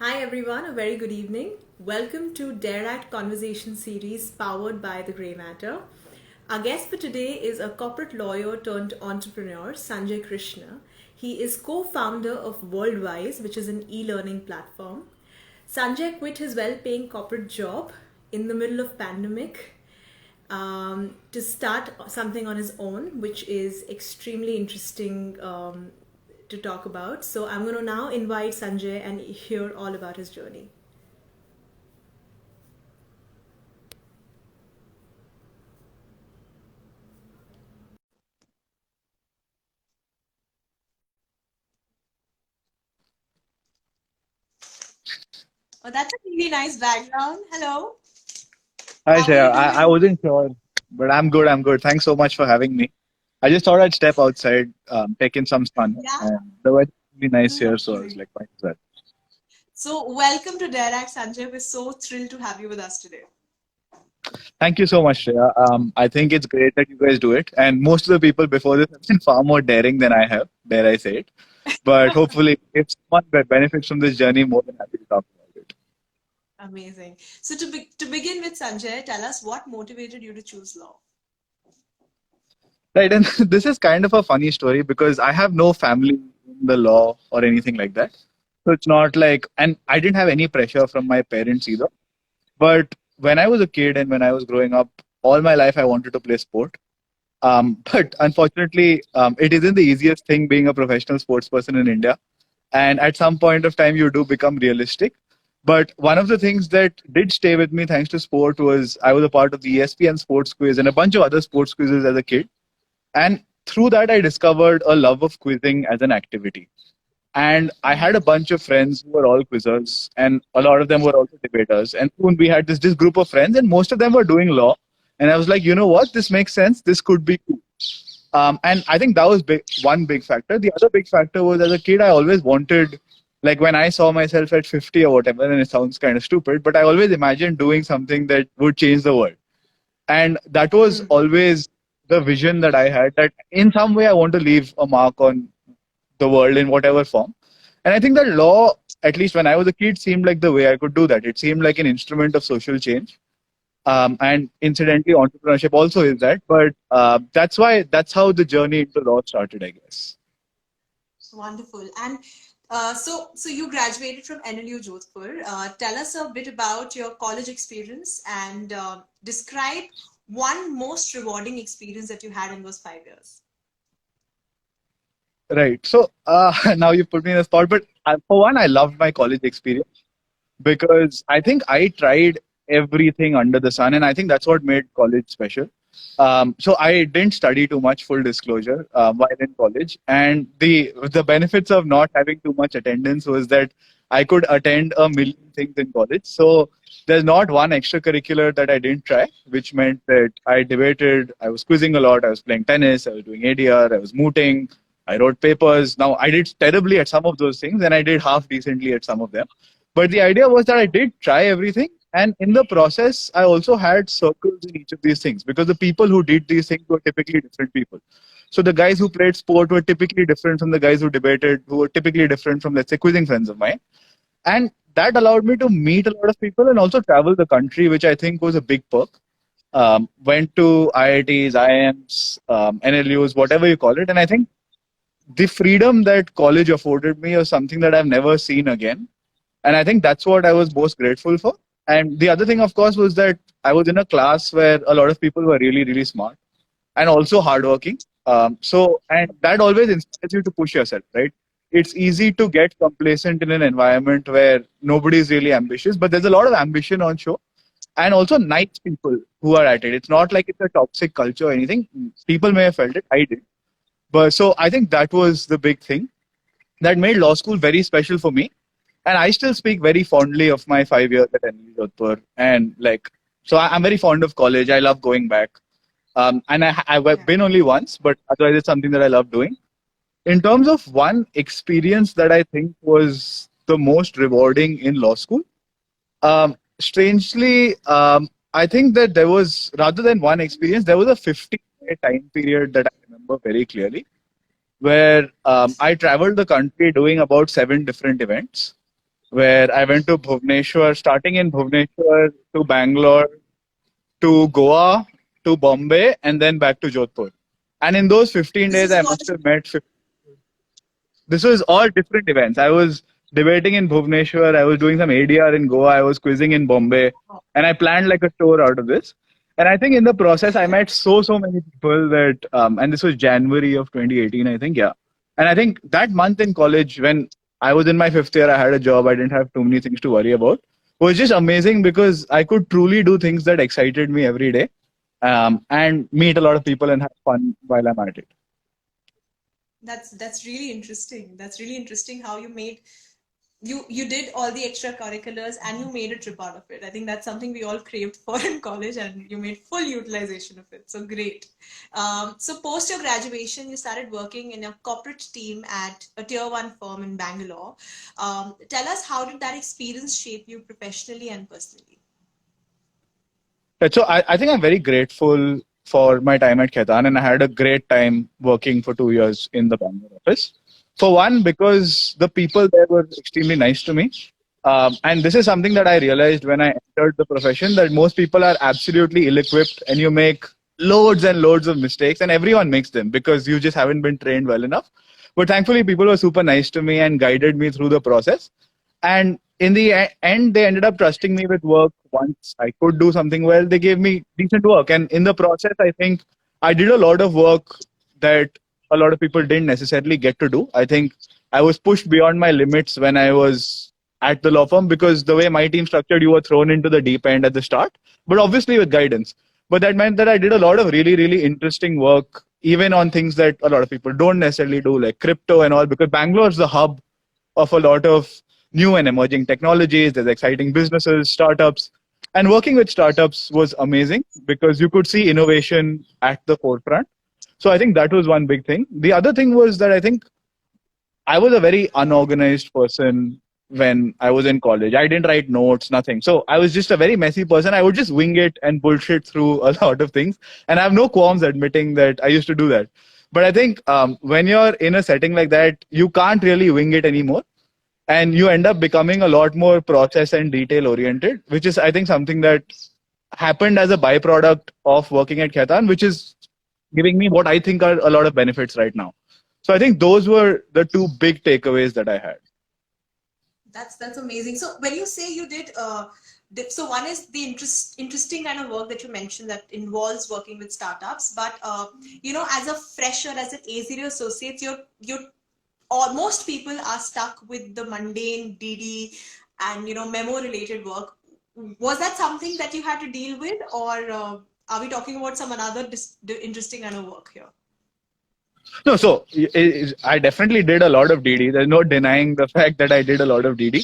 Hi everyone, a very good evening. Welcome to Dare Act Conversation series powered by The Grey Matter. Our guest for today is a corporate lawyer turned entrepreneur, Sanjay Krishna. He is co-founder of Worldwise, which is an e-learning platform. Sanjay quit his well-paying corporate job in the middle of pandemic to start something on his own, which is extremely interesting to talk about. So I'm going to now invite Sanjay and hear all about his journey. Oh, that's a really nice background. Hello. Hi, How are you Shreya. I doing? wasn't sure, but I'm good. I'm good. Thanks so much for having me. I just thought I'd step outside, take in some sun. Yeah, And the weather's really nice here, so I was amazing. like, might as well. So, welcome to Dare Act, Sanjay. We're so thrilled to have you with us today. Thank you so much, Shreya. I think it's great that you guys do it. And most of the people before this have been far more daring than I have, dare I say it. But hopefully, if someone benefits from this journey, more than happy to talk about it. Amazing. So, to begin with, Sanjay, tell us what motivated you to choose law. Right. And this is kind of a funny story because I have no family in the law or anything like that. So it's not like, and I didn't have any pressure from my parents either. But when I was a kid and when I was growing up, all my life I wanted to play sport. But unfortunately, it isn't the easiest thing being a professional sports person in India. And at some point of time, you do become realistic. But one of the things that did stay with me thanks to sport was I was a part of the ESPN sports quiz and a bunch of other sports quizzes as a kid. And through that, I discovered a love of quizzing as an activity. And I had a bunch of friends who were all quizzers, and a lot of them were also debaters. And soon we had this group of friends, and most of them were doing law. And I was like, you know what? This makes sense. This could be cool. And I think that was one big factor. The other big factor was as a kid, I always wanted, like when I saw myself at 50 or whatever, and it sounds kind of stupid, but I always imagined doing something that would change the world. And that was always the vision that I had, that in some way I want to leave a mark on the world in whatever form. And I think that law, at least when I was a kid, seemed like the way I could do that. It seemed like an instrument of social change. And incidentally, entrepreneurship also is that. But that's how the journey into law started, I guess. Wonderful. And so you graduated from NLU Jodhpur. Tell us a bit about your college experience and describe one most rewarding experience that you had in those 5 years. Right. So now you put me in a spot. But for one, I loved my college experience because I think I tried everything under the sun, and I think that's what made college special. So I didn't study too much, full disclosure, while in college, and the benefits of not having too much attendance was that I could attend a million things in college. So there's not one extracurricular that I didn't try, which meant that I debated, I was quizzing a lot, I was playing tennis, I was doing ADR, I was mooting, I wrote papers. Now I did terribly at some of those things, and I did half decently at some of them. But the idea was that I did try everything. And in the process, I also had circles in each of these things because the people who did these things were typically different people. So the guys who played sport were typically different from the guys who debated, who were typically different from, let's say, quizzing friends of mine. And that allowed me to meet a lot of people and also travel the country, which I think was a big perk. Went to IITs, IIMs, NLUs, whatever you call it. And I think the freedom that college afforded me was something that I've never seen again. And I think that's what I was most grateful for. And the other thing, of course, was that I was in a class where a lot of people were really, really smart and also hardworking. And that always inspires you to push yourself, right? It's easy to get complacent in an environment where nobody is really ambitious, but there's a lot of ambition on show and also nice people who are at it. It's not like it's a toxic culture or anything. People may have felt it. I did. But so I think that was the big thing that made law school very special for me. And I still speak very fondly of my 5 years at NLU Jodhpur. And like, so I'm very fond of college. I love going back. And I've been only once, but otherwise it's something that I love doing. In terms of one experience that I think was the most rewarding in law school, strangely, I think that there was, rather than one experience, there was a 15-day time period that I remember very clearly where I traveled the country doing about 7 different events. where I went to Bhubaneswar, starting in Bhubaneswar to Bangalore to Goa to Bombay and then back to Jodhpur. And in those 15 This days, was a I must college. have met. This was all different events. I was debating in Bhubaneswar. I was doing some ADR in Goa. I was quizzing in Bombay, and I planned like a tour out of this. And I think in the process, I met so many people that, and this was January of 2018, I think, yeah. And I think that month in college, when I was in my fifth year, I had a job. I didn't have too many things to worry about. Was just amazing because I could truly do things that excited me every day, and meet a lot of people and have fun while I'm at it. That's really interesting. That's really interesting how you did all the extracurriculars and you made a trip out of it. I think that's something we all craved for in college, and you made full utilization of it. So great. So post your graduation, you started working in a corporate team at a tier one firm in Bangalore. Tell us, how did that experience shape you professionally and personally? Right. So I think I'm very grateful for my time at Khaitan, and I had a great time working for 2 years in the Bangalore office. For one, because the people there were extremely nice to me. And this is something that I realized when I entered the profession, that most people are absolutely ill equipped and you make loads and loads of mistakes, and everyone makes them because you just haven't been trained well enough. But thankfully, people were super nice to me and guided me through the process. And in the end, they ended up trusting me with work. Once I could do something well, they gave me decent work. And in the process, I think I did a lot of work that a lot of people didn't necessarily get to do. I think I was pushed beyond my limits when I was at the law firm, because the way my team structured, you were thrown into the deep end at the start, but obviously with guidance. But that meant that I did a lot of really interesting work, even on things that a lot of people don't necessarily do, like crypto and all, because Bangalore is the hub of a lot of new and emerging technologies. There's exciting businesses, startups. And working with startups was amazing because you could see innovation at the forefront. So I think that was one big thing. The other thing was that I think I was a very unorganized person when I was in college. I didn't write notes, nothing. So I was just a very messy person. I would just wing it and bullshit through a lot of things. And I have no qualms admitting that I used to do that. But I think when you're in a setting like that, you can't really wing it anymore. And you end up becoming a lot more process and detail oriented, which is, I think, something that happened as a byproduct of working at Khaitan, which is giving me what I think are a lot of benefits right now. So I think those were the two big takeaways that I had. That's amazing. So when you say you did, so one is the interesting kind of work that you mentioned that involves working with startups. But as a fresher, as an A0 associate, you're or most people are stuck with the mundane DD and memo related work. Was that something that you had to deal with, or are we talking about some another interesting kind of work here? No, so I definitely did a lot of DD. There's no denying the fact that I did a lot of DD.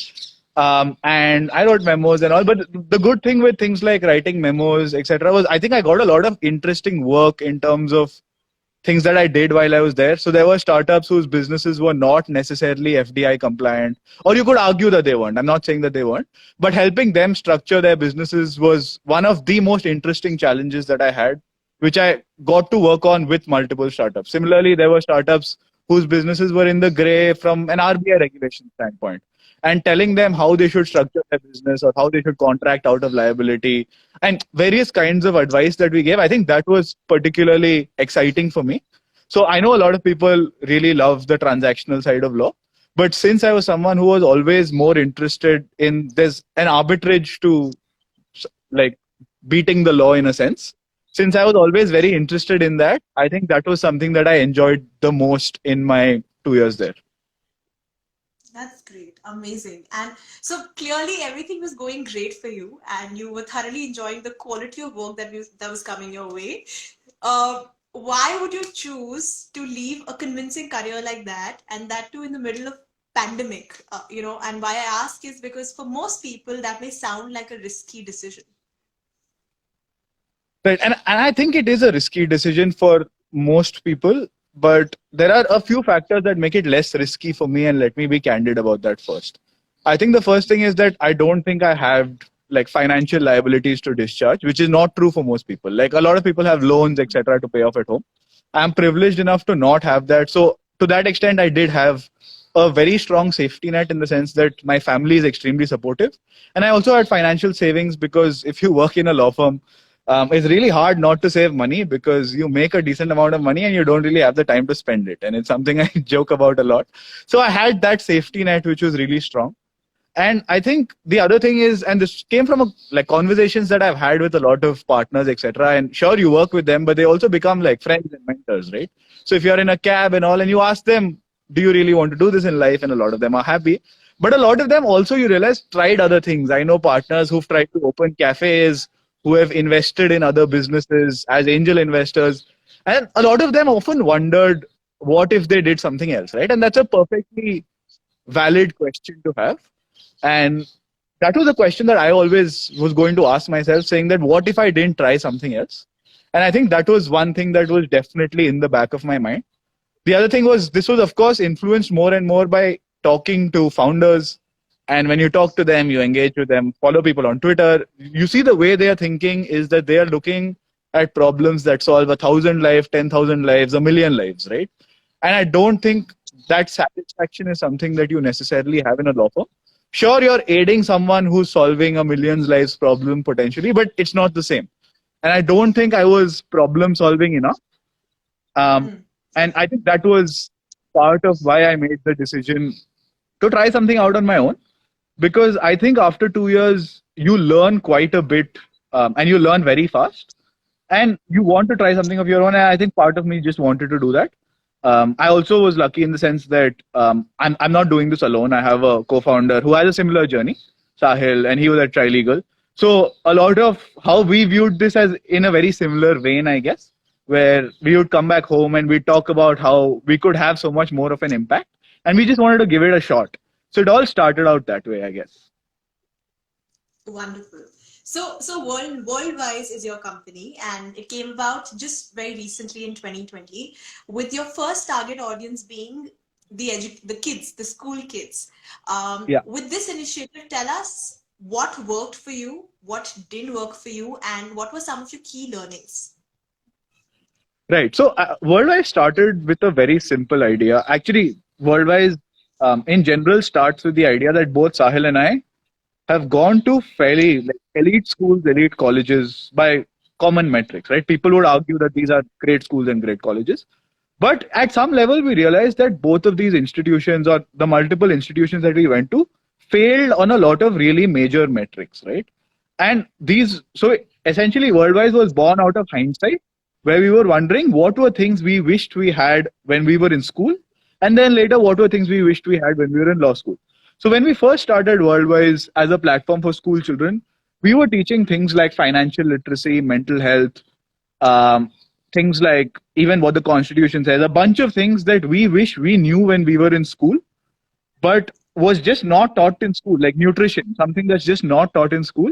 And I wrote memos and all. But the good thing with things like writing memos, etc., was I think I got a lot of interesting work in terms of things that I did while I was there. So there were startups whose businesses were not necessarily FDI compliant, or you could argue that they weren't. I'm not saying that they weren't, but helping them structure their businesses was one of the most interesting challenges that I had, which I got to work on with multiple startups. Similarly, there were startups whose businesses were in the gray from an RBI regulation standpoint, and telling them how they should structure their business or how they should contract out of liability and various kinds of advice that we gave. I think that was particularly exciting for me. So I know a lot of people really love the transactional side of law, but since I was someone who was always more interested in, there's an arbitrage to like beating the law in a sense. Since I was always very interested in that, I think that was something that I enjoyed the most in my 2 years there. That's great. Amazing. And so clearly everything was going great for you and you were thoroughly enjoying the quality of work that was coming your way. Why would you choose to leave a convincing career like that, and that too in the middle of pandemic? And why I ask is because for most people that may sound like a risky decision. Right. And I think it is a risky decision for most people, but there are a few factors that make it less risky for me. And let me be candid about that first. I think the first thing is that I don't think I have like financial liabilities to discharge, which is not true for most people. Like a lot of people have loans, etc., to pay off at home. I'm privileged enough to not have that. So to that extent, I did have a very strong safety net in the sense that my family is extremely supportive. And I also had financial savings because if you work in a law firm, it's really hard not to save money because you make a decent amount of money and you don't really have the time to spend it. And it's something I joke about a lot. So I had that safety net, which was really strong. And I think the other thing is, and this came from like conversations that I've had with a lot of partners, etc. And sure, you work with them, but they also become like friends and mentors, right? So if you're in a cab and all, and you ask them, "Do you really want to do this in life?" and a lot of them are happy, but a lot of them also, you realize, tried other things. I know partners who've tried to open cafes, who have invested in other businesses as angel investors, and a lot of them often wondered, what if they did something else, right? And that's a perfectly valid question to have. And that was a question that I always was going to ask myself, saying that what if I didn't try something else? And I think that was one thing that was definitely in the back of my mind. The other thing was, this was, of course, influenced more and more by talking to founders. And when you talk to them, you engage with them, follow people on Twitter, you see the way they are thinking is that they are looking at problems that solve 1,000 lives, 10,000 lives, a million lives, right? And I don't think that satisfaction is something that you necessarily have in a law firm. Sure, you're aiding someone who's solving a million's lives problem potentially, but it's not the same. And I don't think I was problem solving enough. And I think that was part of why I made the decision to try something out on my own. Because I think after 2 years, you learn quite a bit and you learn very fast. And you want to try something of your own. And I think part of me just wanted to do that. I also was lucky in the sense that I'm not doing this alone. I have a co-founder who has a similar journey, Sahil, and he was at Trilegal. So a lot of how we viewed this as in a very similar vein, I guess, where we would come back home and we'd talk about how we could have so much more of an impact. And we just wanted to give it a shot. So it all started out that way, I guess. Wonderful. So Worldwise is your company, and it came about just very recently in 2020, with your first target audience being the kids, the school kids. Yeah. With this initiative, tell us what worked for you, what didn't work for you, and what were some of your key learnings? Right. So Worldwise started with a very simple idea. Actually, Worldwise in general starts with the idea that both Sahil and I have gone to fairly like elite schools, elite colleges by common metrics, right? People would argue that these are great schools and great colleges. But at some level, we realized that both of these institutions or the multiple institutions that we went to failed on a lot of really major metrics, right? And so essentially, Worldwise was born out of hindsight, where we were wondering what were things we wished we had when we were in school, and then later, what were things we wished we had when we were in law school. So when we first started Worldwise as a platform for school children, we were teaching things like financial literacy, mental health, things like even what the Constitution says, a bunch of things that we wish we knew when we were in school, but was just not taught in school, like nutrition, something that's just not taught in school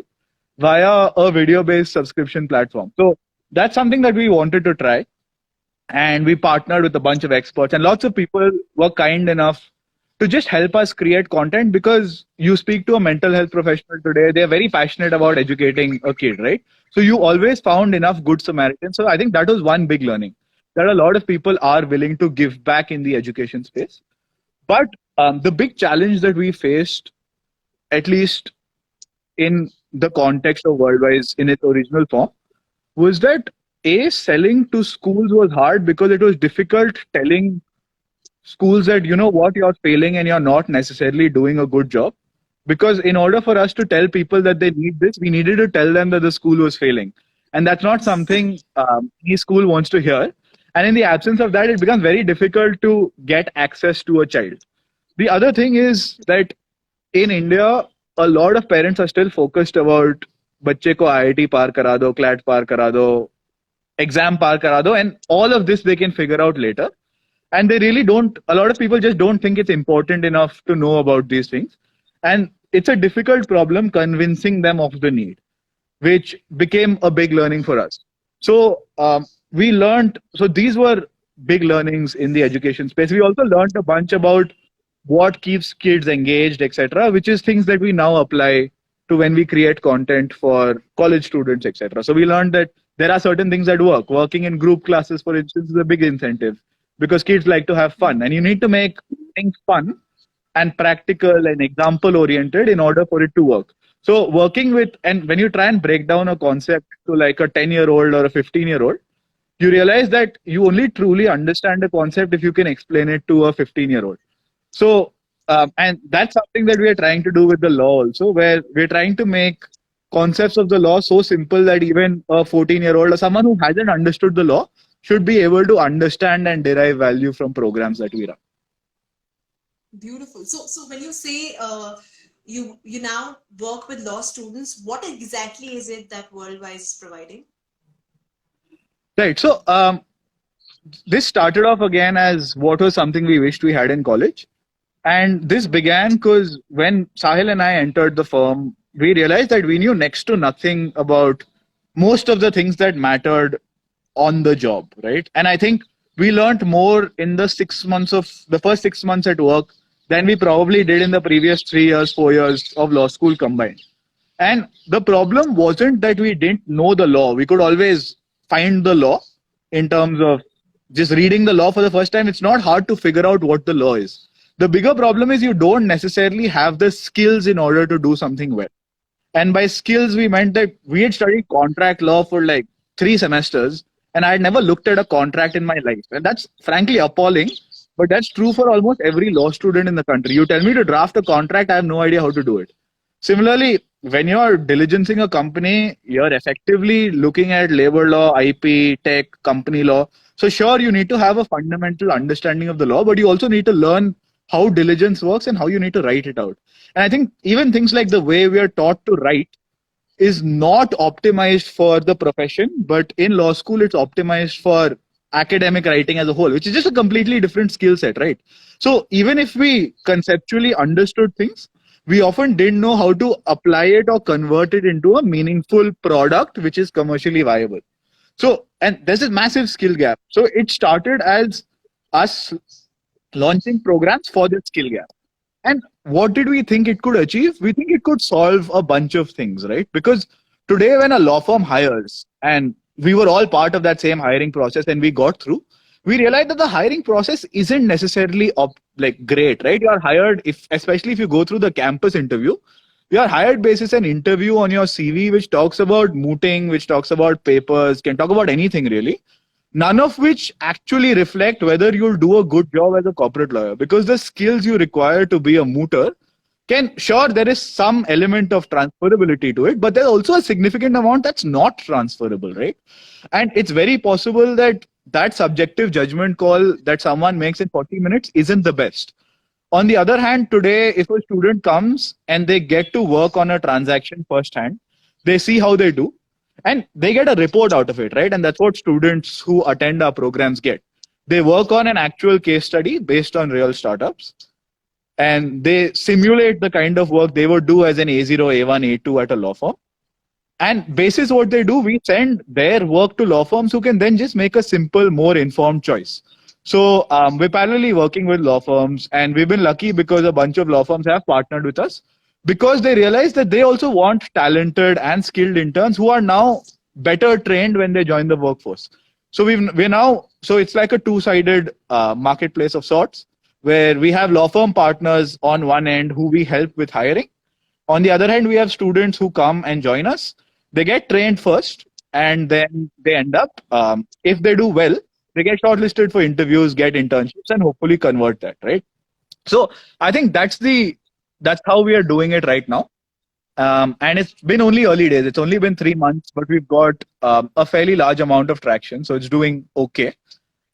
via a video-based subscription platform. So that's something that we wanted to try. And we partnered with a bunch of experts, and lots of people were kind enough to just help us create content, because you speak to a mental health professional today, they're very passionate about educating a kid, right? So you always found enough good Samaritans. So I think that was one big learning, that a lot of people are willing to give back in the education space. But the big challenge that we faced, at least in the context of Worldwise in its original form, was that selling to schools was hard because it was difficult telling schools that, you know what, you're failing and you're not necessarily doing a good job. Because in order for us to tell people that they need this, we needed to tell them that the school was failing. And that's not something any school wants to hear. And in the absence of that, it becomes very difficult to get access to a child. The other thing is that in India, a lot of parents are still focused about बच्चे को IIT पार करा दो, CLAT पार करा दो, exam par kara do, and all of this they can figure out later. And they really don't, a lot of people just don't think it's important enough to know about these things. And it's a difficult problem convincing them of the need, which became a big learning for us. So we learned, so these were big learnings in the education space. We also learned a bunch about what keeps kids engaged, etc., which is things that we now apply to when we create content for college students, etc. So we learned that there are certain things that work. Working in group classes, for instance, is a big incentive because kids like to have fun, and you need to make things fun and practical and example oriented in order for it to work. So working with, and when you try and break down a concept to like a 10-year-old or a 15-year-old, you realize that you only truly understand the concept if you can explain it to a 15-year-old. So, and that's something that we are trying to do with the law also, where we're trying to make concepts of the law so simple that even a 14-year-old or someone who hasn't understood the law should be able to understand and derive value from programs that we run. Beautiful. So when you say you now work with law students, what exactly is it that Worldwise is providing? Right. So, this started off again as what was something we wished we had in college. And this began because when Sahil and I entered the firm, we realized that we knew next to nothing about most of the things that mattered on the job, right? And I think we learned more in the 6 months of the first 6 months at work than we probably did in the previous 3 years, 4 years of law school combined. And the problem wasn't that we didn't know the law. We could always find the law in terms of just reading the law for the first time. It's not hard to figure out what the law is. The bigger problem is you don't necessarily have the skills in order to do something well. And by skills, we meant that we had studied contract law for like 3 semesters, and I had never looked at a contract in my life. And that's frankly appalling, but that's true for almost every law student in the country. You tell me to draft a contract, I have no idea how to do it. Similarly, when you're diligencing a company, you're effectively looking at labor law, IP, tech, company law. So, sure, you need to have a fundamental understanding of the law, but you also need to learn how diligence works and how you need to write it out. And I think even things like the way we are taught to write is not optimized for the profession, but in law school, it's optimized for academic writing as a whole, which is just a completely different skill set, right? So even if we conceptually understood things, we often didn't know how to apply it or convert it into a meaningful product which is commercially viable. So, and there's a massive skill gap. So it started as us launching programs for this skill gap. And what did we think it could achieve? We think it could solve a bunch of things, right? Because today, when a law firm hires, and we were all part of that same hiring process and we got through, we realized that the hiring process isn't necessarily like great, right? You are hired, if especially if you go through the campus interview, you are hired basis an interview on your CV, which talks about mooting, which talks about papers, can talk about anything really, none of which actually reflect whether you'll do a good job as a corporate lawyer, because the skills you require to be a mooter can, sure, there is some element of transferability to it, but there's also a significant amount that's not transferable, right? And it's very possible that that subjective judgment call that someone makes in 40 minutes isn't the best. On the other hand, today, if a student comes and they get to work on a transaction firsthand, they see how they do, and they get a report out of it, right? And that's what students who attend our programs get. They work on an actual case study based on real startups, and they simulate the kind of work they would do as an A0, A1, A2 at a law firm. And basis what they do, we send their work to law firms who can then just make a simple, more informed choice. So we're parallelly working with law firms, and we've been lucky because a bunch of law firms have partnered with us because they realize that they also want talented and skilled interns who are now better trained when they join the workforce. So we're now, so it's like a two-sided marketplace of sorts, where we have law firm partners on one end who we help with hiring. On the other hand, we have students who come and join us. They get trained first, and then they end up, if they do well, they get shortlisted for interviews, get internships, and hopefully convert that, right? So I think that's how we are doing it right now. And it's been only early days. It's only been 3 months, but we've got a fairly large amount of traction. So it's doing okay.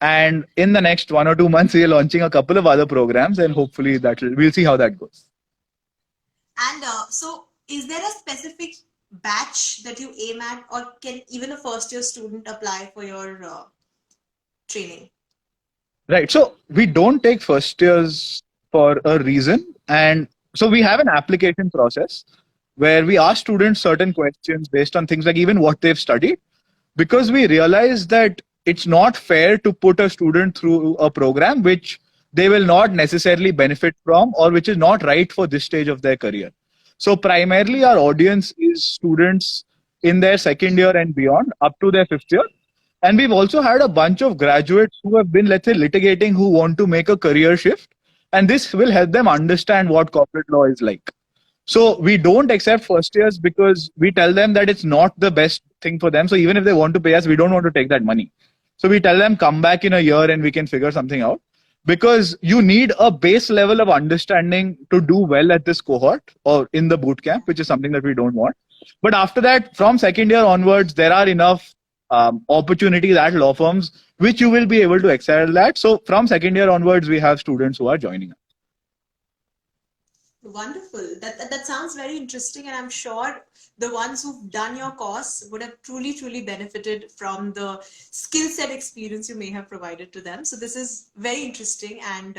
And in the next 1 or 2 months, we're launching a couple of other programs, and hopefully we'll see how that goes. And so, is there a specific batch that you aim at, or can even a first year student apply for your training? Right. So we don't take first years for a reason. And so we have an application process where we ask students certain questions based on things like even what they've studied, because we realize that it's not fair to put a student through a program which they will not necessarily benefit from or which is not right for this stage of their career. So primarily our audience is students in their second year and beyond up to their fifth year. And we've also had a bunch of graduates who have been, let's say, litigating, who want to make a career shift And this will help them understand what corporate law is like. So we don't accept first years because we tell them that it's not the best thing for them. So even if they want to pay us, we don't want to take that money. So we tell them come back in a year and we can figure something out, because you need a base level of understanding to do well at this cohort or in the boot camp, which is something that we don't want. But after that, from second year onwards, there are enough opportunities at law firms which you will be able to excel at. So from second year onwards, we have students who are joining us. Wonderful. That sounds very interesting, and I'm sure the ones who've done your course would have truly benefited from the skill set experience you may have provided to them. So this is very interesting, and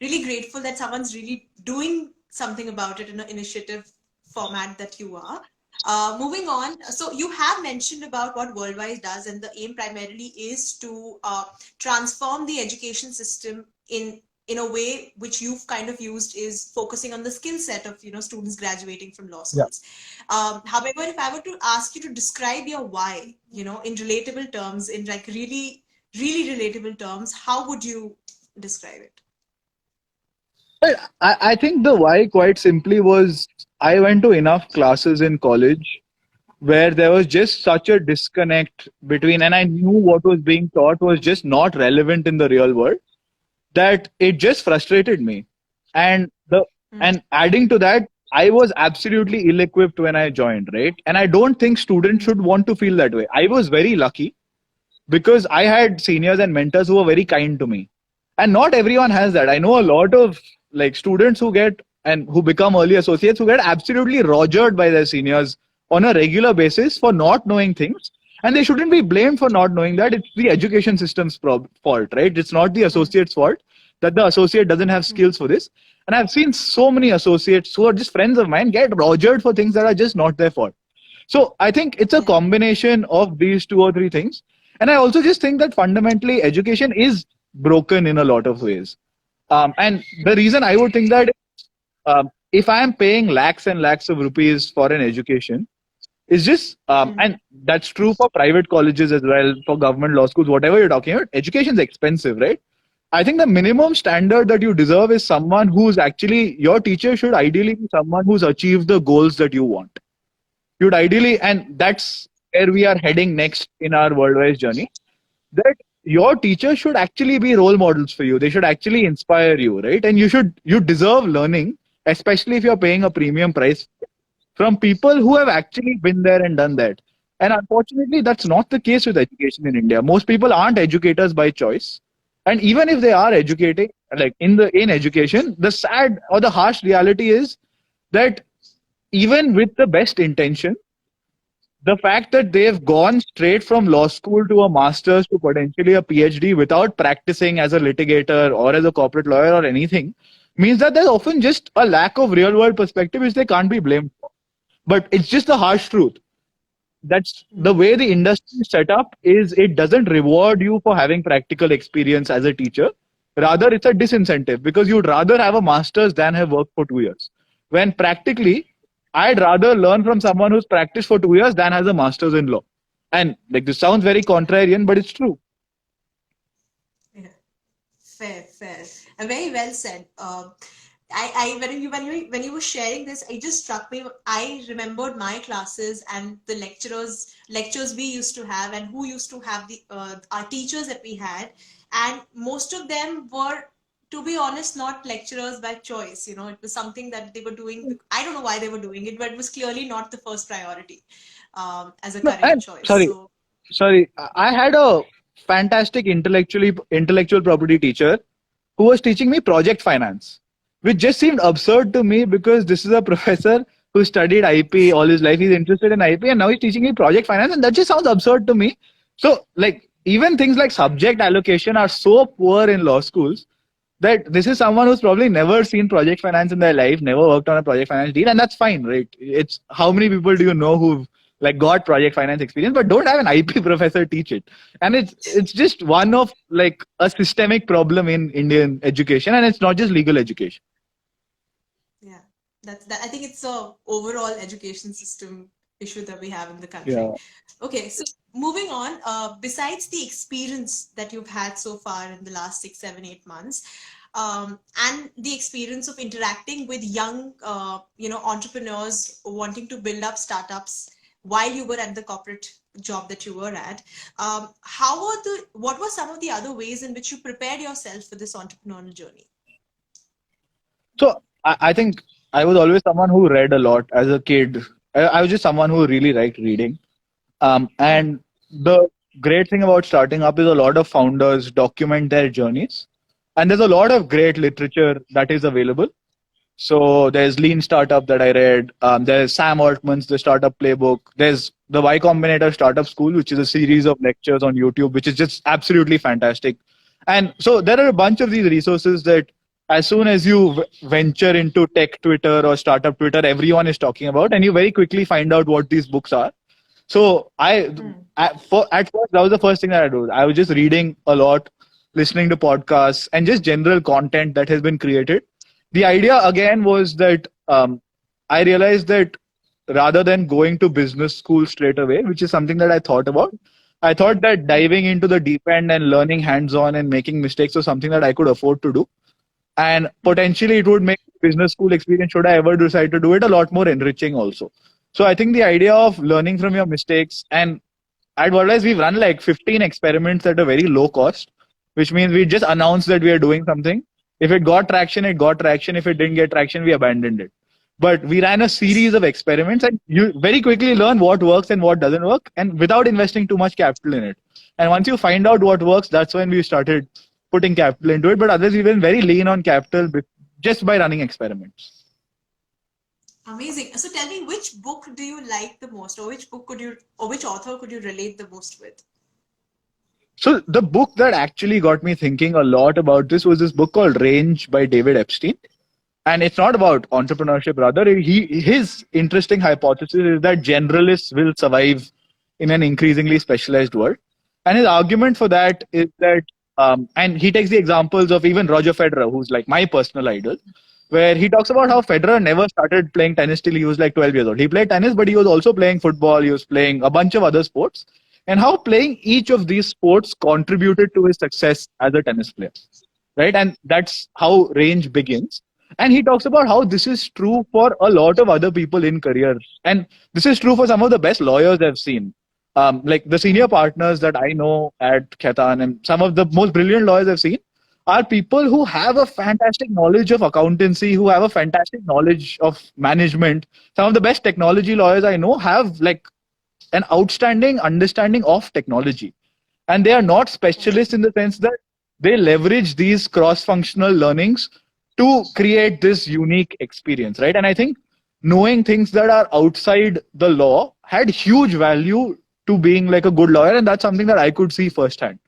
really grateful that someone's really doing something about it in an initiative format that you are. Moving on, so you have mentioned about what Worldwise does, and the aim primarily is to transform the education system in a way which you've kind of used is focusing on the skill set of students graduating from law Yeah. schools. However, if I were to ask you to describe your why, in relatable terms, in like really relatable terms, how would you describe it? I think the why quite simply was I went to enough classes in college where there was just such a disconnect between, and I knew what was being taught was just not relevant in the real world, that it just frustrated me. And the and adding to that, I was absolutely ill-equipped when I joined, right? And I don't think students should want to feel that way. I was very lucky because I had seniors and mentors who were very kind to me. And not everyone has that. I know a lot of like students who get and who become early associates who get absolutely rogered by their seniors on a regular basis for not knowing things. And they shouldn't be blamed for not knowing that. It's the education system's fault, right? It's not the associate's fault that the associate doesn't have skills for this. And I've seen so many associates who are just friends of mine get rogered for things that are just not their fault. So I think it's a combination of these two or three things. And I also just think that fundamentally education is broken in a lot of ways. And the reason I would think that if I am paying lakhs and lakhs of rupees for an education, is just, and that's true for private colleges as well, for government law schools, whatever you're talking about, education is expensive, right? I think the minimum standard that you deserve is someone who's actually, your teacher should ideally be someone who's achieved the goals that you want. You'd ideally, and that's where we are heading next in our Worldwise journey, that your teachers should actually be role models for you. They should actually inspire you, right? And you deserve learning, especially if you're paying a premium price from people who have actually been there and done that. And unfortunately, that's not the case with education in India. Most people aren't educators by choice. And even if they are educating, like in education, the sad or the harsh reality is that even with the best intention, the fact that they've gone straight from law school to a master's to potentially a PhD without practicing as a litigator or as a corporate lawyer or anything means that there's often just a lack of real world perspective which they can't be blamed for. But it's just the harsh truth. That's the way the industry is set up, is it doesn't reward you for having practical experience as a teacher. Rather, it's a disincentive because you'd rather have a master's than have worked for 2 years. When practically, I'd rather learn from someone who's practiced for 2 years than has a master's in law. And like this sounds very contrarian, but it's true. Yeah. Fair, and very well said. I when you were sharing this, it just struck me. I remembered my classes and the lectures we used to have, and who used to have the our teachers that we had, and most of them were, to be honest, not lecturers by choice. It was something that they were doing. I don't know why they were doing it, but it was clearly not the first priority as a No, career and choice. sorry, So sorry. I had a fantastic intellectual property teacher who was teaching me project finance, which just seemed absurd to me because this is a professor who studied IP all his life. He's interested in IP, and now he's teaching me project finance, and that just sounds absurd to me. So, like, even things like subject allocation are so poor in law schools that this is someone who's probably never seen project finance in their life, never worked on a project finance deal, and that's fine, right? It's how many people do you know who've like got project finance experience but don't have an IP professor teach it? And it's just one of like a systemic problem in Indian education, and it's not just legal education. yeah, that. I think it's a overall education system issue that we have in the country. Yeah. Okay, so moving on. Besides the experience that you've had so far in the last 6, 7, 8 months, and the experience of interacting with young, entrepreneurs wanting to build up startups while you were at the corporate job that you were at. What were some of the other ways in which you prepared yourself for this entrepreneurial journey? So I think I was always someone who read a lot as a kid. I was just someone who really liked reading. And the great thing about starting up is a lot of founders document their journeys. And there's a lot of great literature that is available. So there's Lean Startup that I read. There's Sam Altman's The Startup Playbook. There's the Y Combinator Startup School, which is a series of lectures on YouTube, which is just absolutely fantastic. And so there are a bunch of these resources that as soon as you venture into tech Twitter or startup Twitter, everyone is talking about, and you very quickly find out what these books are. So at first, that was the first thing that I do. I was just reading a lot, listening to podcasts, and just general content that has been created. The idea again was that I realized that rather than going to business school straight away, which is something that I thought about, I thought that diving into the deep end and learning hands-on and making mistakes was something that I could afford to do. And potentially it would make business school experience, should I ever decide to do it, a lot more enriching also. So I think the idea of learning from your mistakes, and at Worldwise we've run like 15 experiments at a very low cost, which means we just announced that we are doing something. If it got traction, it got traction. If it didn't get traction, we abandoned it. But we ran a series of experiments, and you very quickly learn what works and what doesn't work, and without investing too much capital in it. And once you find out what works, that's when we started putting capital into it. But others, we've been very lean on capital just by running experiments. Amazing. So tell me, which book do you like the most, or which author could you relate the most with? So the book that actually got me thinking a lot about this was this book called Range by David Epstein. And it's not about entrepreneurship, rather. His interesting hypothesis is that generalists will survive in an increasingly specialized world. And his argument for that is that, and he takes the examples of even Roger Federer, who's like my personal idol, where he talks about how Federer never started playing tennis till he was like 12 years old. He played tennis, but he was also playing football, he was playing a bunch of other sports, and how playing each of these sports contributed to his success as a tennis player, right? And that's how Range begins. And he talks about how this is true for a lot of other people in careers. And this is true for some of the best lawyers I've seen. Like the senior partners that I know at Khaitan and some of the most brilliant lawyers I've seen are people who have a fantastic knowledge of accountancy, who have a fantastic knowledge of management. Some of the best technology lawyers I know have like an outstanding understanding of technology. And they are not specialists in the sense that they leverage these cross-functional learnings to create this unique experience, right? And I think knowing things that are outside the law had huge value to being like a good lawyer. And that's something that I could see firsthand.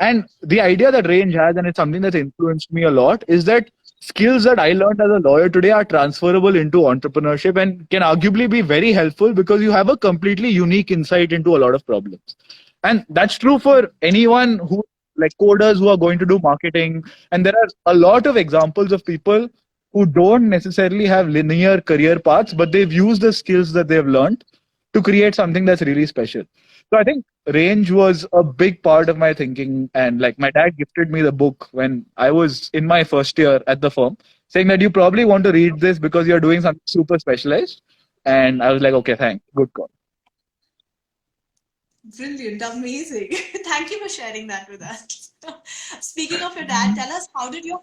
And the idea that Range has, and it's something that's influenced me a lot, is that skills that I learned as a lawyer today are transferable into entrepreneurship and can arguably be very helpful because you have a completely unique insight into a lot of problems. And that's true for anyone who, like coders who are going to do marketing. And there are a lot of examples of people who don't necessarily have linear career paths, but they've used the skills that they've learned to create something that's really special. So I think Range was a big part of my thinking. And like my dad gifted me the book when I was in my first year at the firm, saying that you probably want to read this because you're doing something super specialized. And I was like, okay, thanks. Good call. Brilliant, amazing. Thank you for sharing that with us. Speaking of your dad, tell us how did your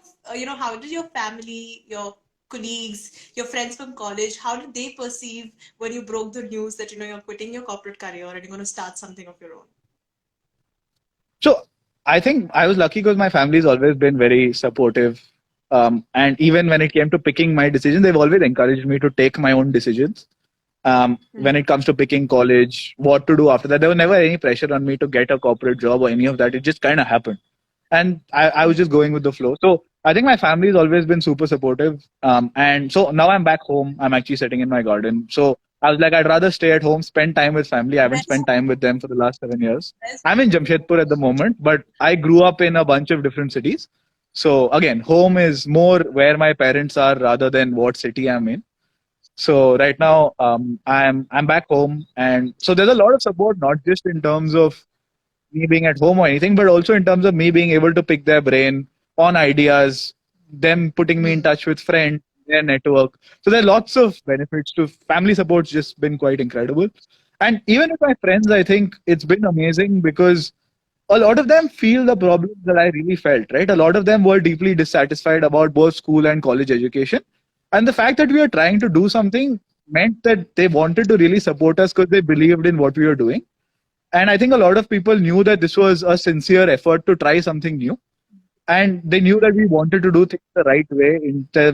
family, your colleagues, your friends from college, how did they perceive when you broke the news that you're quitting your corporate career and you're going to start something of your own? So I think I was lucky because my family's always been very supportive. And even when it came to picking my decisions, they've always encouraged me to take my own decisions. When it comes to picking college, what to do after that, there was never any pressure on me to get a corporate job or any of that. It just kind of happened. And I was just going with the flow. So I think my family has always been super supportive. And so now I'm back home. I'm actually sitting in my garden. So I was like, I'd rather stay at home, spend time with family. I haven't spent time with them for the last 7 years. I'm in Jamshedpur at the moment, but I grew up in a bunch of different cities. So again, home is more where my parents are rather than what city I'm in. So right now, I'm back home, and so there's a lot of support, not just in terms of me being at home or anything, but also in terms of me being able to pick their brain on ideas, them putting me in touch with friends, their network. So there are lots of benefits to family support's just been quite incredible. And even with my friends, I think it's been amazing because a lot of them feel the problems that I really felt, right? A lot of them were deeply dissatisfied about both school and college education. And the fact that we were trying to do something meant that they wanted to really support us because they believed in what we were doing. And I think a lot of people knew that this was a sincere effort to try something new. And they knew that we wanted to do things the right way,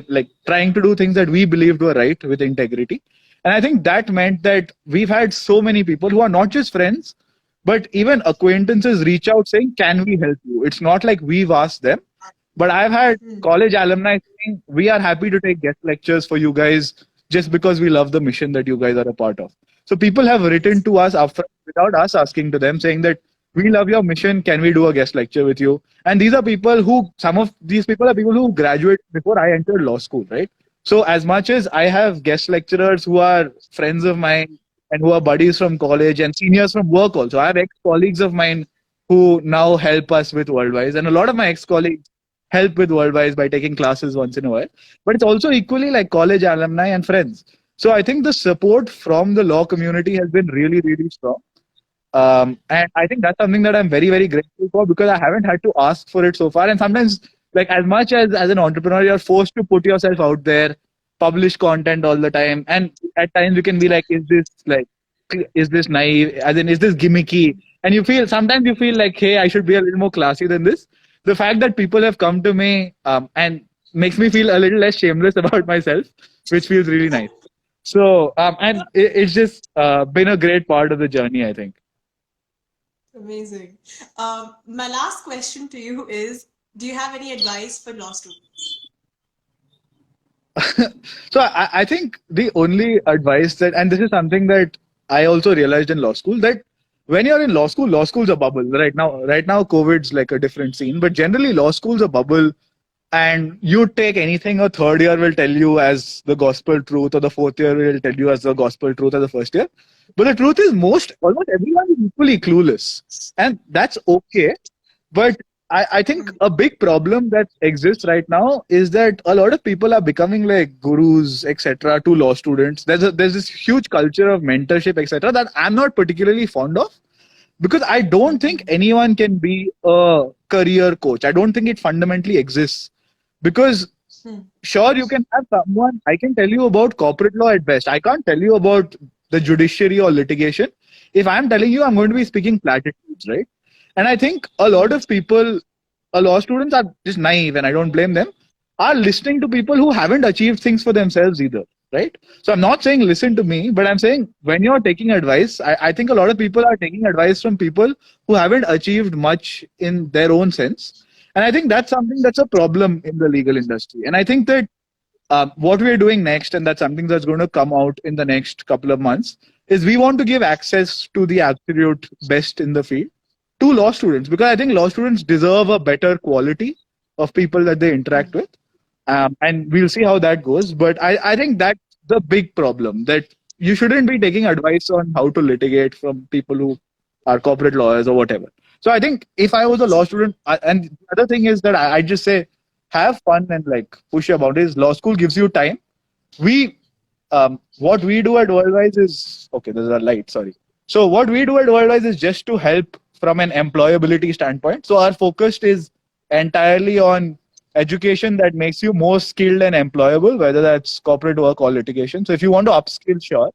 like trying to do things that we believed were right with integrity. And I think that meant that we've had so many people who are not just friends, but even acquaintances reach out saying, "Can we help you?" It's not like we've asked them, but I've had college alumni saying, "We are happy to take guest lectures for you guys just because we love the mission that you guys are a part of." So people have written to us upfront without us asking to them saying that, "We love your mission. Can we do a guest lecture with you?" And these are people who, some of these people are people who graduated before I entered law school, right? So as much as I have guest lecturers who are friends of mine and who are buddies from college and seniors from work also, I have ex-colleagues of mine who now help us with Worldwise. And a lot of my ex-colleagues help with Worldwise by taking classes once in a while. But it's also equally like college alumni and friends. So I think the support from the law community has been really, really strong. And I think that's something that I'm very, very grateful for because I haven't had to ask for it so far. And sometimes, like as much as an entrepreneur, you're forced to put yourself out there, publish content all the time, and at times you can be like, is this naive? As in, is this gimmicky? And you feel sometimes you feel like, hey, I should be a little more classy than this. The fact that people have come to me and makes me feel a little less shameless about myself, which feels really nice. So, and it's just been a great part of the journey, I think. Amazing. My last question to you is, do you have any advice for law students? So I think the only advice that, and this is something that I also realized in law school, that when you're in law school's a bubble. Right now, COVID's like a different scene, but generally law school's a bubble, and you take anything a third year will tell you as the gospel truth, or the fourth year will tell you as the gospel truth as the first year. But the truth is, almost everyone is equally clueless, and that's okay. But I think a big problem that exists right now is that a lot of people are becoming like gurus, etc., to law students. There's this huge culture of mentorship, etc., that I'm not particularly fond of because I don't think anyone can be a career coach. I don't think it fundamentally exists because sure, you can have someone, I can tell you about corporate law at best. I can't tell you about the judiciary or litigation. If I'm telling you, I'm going to be speaking platitudes, right? And I think a lot of people, law students are just naive, and I don't blame them, are listening to people who haven't achieved things for themselves either, right? So I'm not saying listen to me, but I'm saying when you're taking advice, I think a lot of people are taking advice from people who haven't achieved much in their own sense. And I think that's something that's a problem in the legal industry. And I think that what we're doing next, and that's something that's going to come out in the next couple of months, is we want to give access to the absolute best in the field to law students, because I think law students deserve a better quality of people that they interact with. And we'll see how that goes. But I think that's the big problem, that you shouldn't be taking advice on how to litigate from people who are corporate lawyers or whatever. So I think if I was a law student, and the other thing is that I just say, have fun and like push your boundaries. Law school gives you time. What we do at Worldwise is, okay, there's a light, sorry. So what we do at Worldwise is just to help from an employability standpoint. So our focus is entirely on education that makes you more skilled and employable, whether that's corporate work or litigation. So if you want to upskill, sure.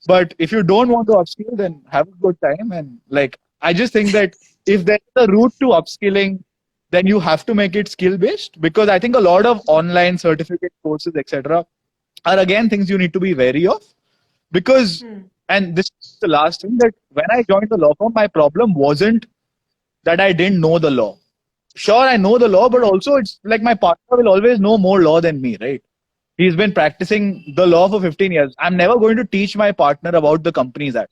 But if you don't want to upskill, then have a good time. And like, I just think that if there's a route to upskilling, then you have to make it skill based, because I think a lot of online certificate courses, etc., are again things you need to be wary of. Because, and this is the last thing, that when I joined the law firm, my problem wasn't that I didn't know the law. Sure, I know the law, but also it's like my partner will always know more law than me, right? He's been practicing the law for 15 years. I'm never going to teach my partner about the Companies Act.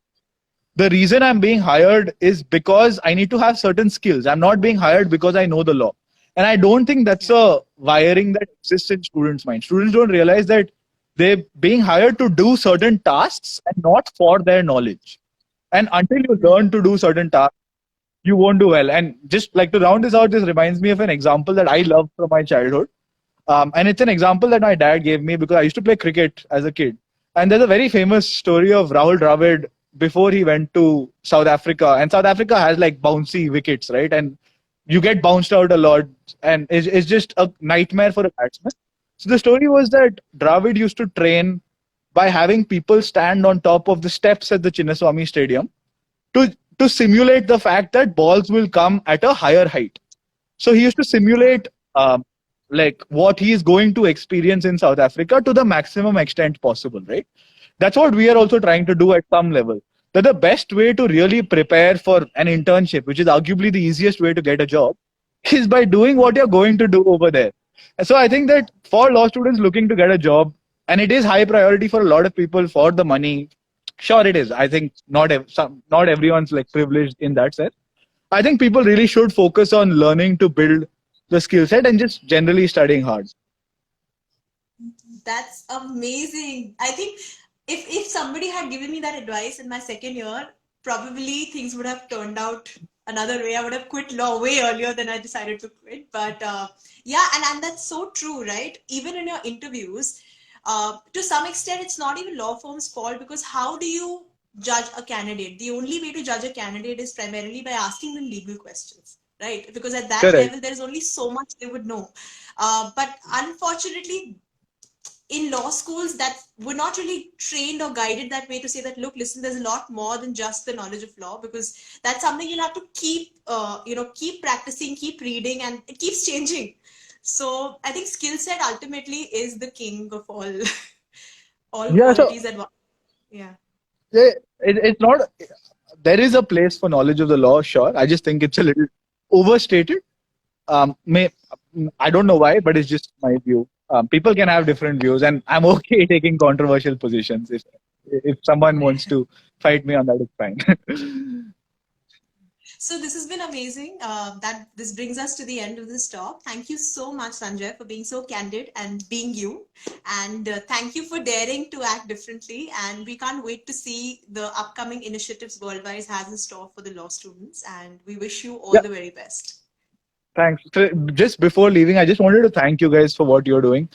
The reason I'm being hired is because I need to have certain skills. I'm not being hired because I know the law. And I don't think that's a wiring that exists in students' minds. Students don't realize that they're being hired to do certain tasks and not for their knowledge. And until you learn to do certain tasks, you won't do well. And just like to round this out, this reminds me of an example that I love from my childhood. And it's an example that my dad gave me because I used to play cricket as a kid. And there's a very famous story of Rahul Dravid before he went to South Africa. And South Africa has like bouncy wickets, right? And you get bounced out a lot, and it's just a nightmare for a batsman. So the story was that Dravid used to train by having people stand on top of the steps at the Chinnaswamy Stadium to simulate the fact that balls will come at a higher height. So he used to simulate like what he is going to experience in South Africa to the maximum extent possible, right? That's what we are also trying to do at some level. That the best way to really prepare for an internship, which is arguably the easiest way to get a job, is by doing what you're going to do over there. And so I think that for law students looking to get a job, and it is high priority for a lot of people for the money. Sure, it is. I think not everyone's like privileged in that sense. I think people really should focus on learning to build the skill set and just generally studying hard. That's amazing. I think if somebody had given me that advice in my second year, probably things would have turned out another way. I would have quit law way earlier than I decided to quit. But yeah, and that's so true, right? Even in your interviews, to some extent, it's not even law firm's fault, because how do you judge a candidate? The only way to judge a candidate is primarily by asking them legal questions, right? Because at that Correct. level, there's only so much they would know. But unfortunately, in law schools, that we're not really trained or guided that way to say that, look, listen, there's a lot more than just the knowledge of law, because that's something you'll have to keep keep practicing, keep reading, and it keeps changing. So I think skill set ultimately is the king of all all Yeah. So qualities. And yeah. it's not. There is a place for knowledge of the law. Sure. I just think it's a little overstated. May I don't know why, but it's just my view. People can have different views, and I'm okay taking controversial positions. If someone wants to fight me on that, it's fine. So this has been amazing. That this brings us to the end of this talk. Thank you so much, Sanjay, for being so candid and being you. And thank you for daring to act differently. And we can't wait to see the upcoming initiatives Worldwise has in store for the law students. And we wish you all Yeah. the very best. Thanks. So just before leaving, I just wanted to thank you guys for what you're doing.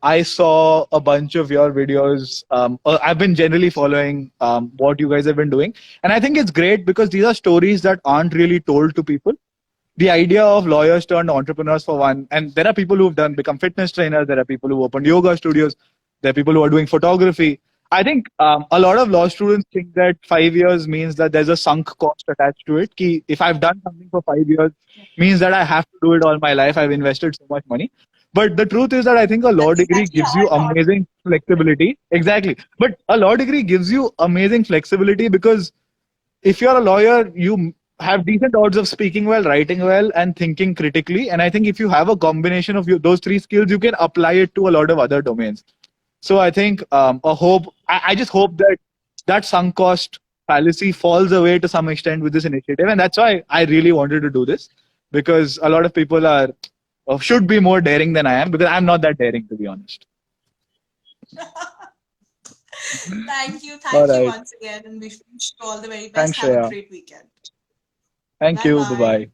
I saw a bunch of your videos. I've been generally following what you guys have been doing. And I think it's great because these are stories that aren't really told to people. The idea of lawyers turned entrepreneurs for one. And there are people who've become fitness trainers. There are people who opened yoga studios. There are people who are doing photography. I think a lot of law students think that 5 years means that there's a sunk cost attached to it. Ki if I've done something for 5 years, means that I have to do it all my life. I've invested so much money. But the truth is that I think a law That's degree exactly gives how I you thought. amazing flexibility. Exactly. But a law degree gives you amazing flexibility because if you're a lawyer, you have decent odds of speaking well, writing well, and thinking critically. And I think if you have a combination of those three skills, you can apply it to a lot of other domains. So I think I just hope that that sunk cost fallacy falls away to some extent with this initiative, and that's why I really wanted to do this because a lot of people are should be more daring than I am because I'm not that daring to be honest. Thank you. All Thank you right, once again. And we wish you all the very best. thanks, Have a Shreya. great weekend. Thank Bye you. Bye bye. bye.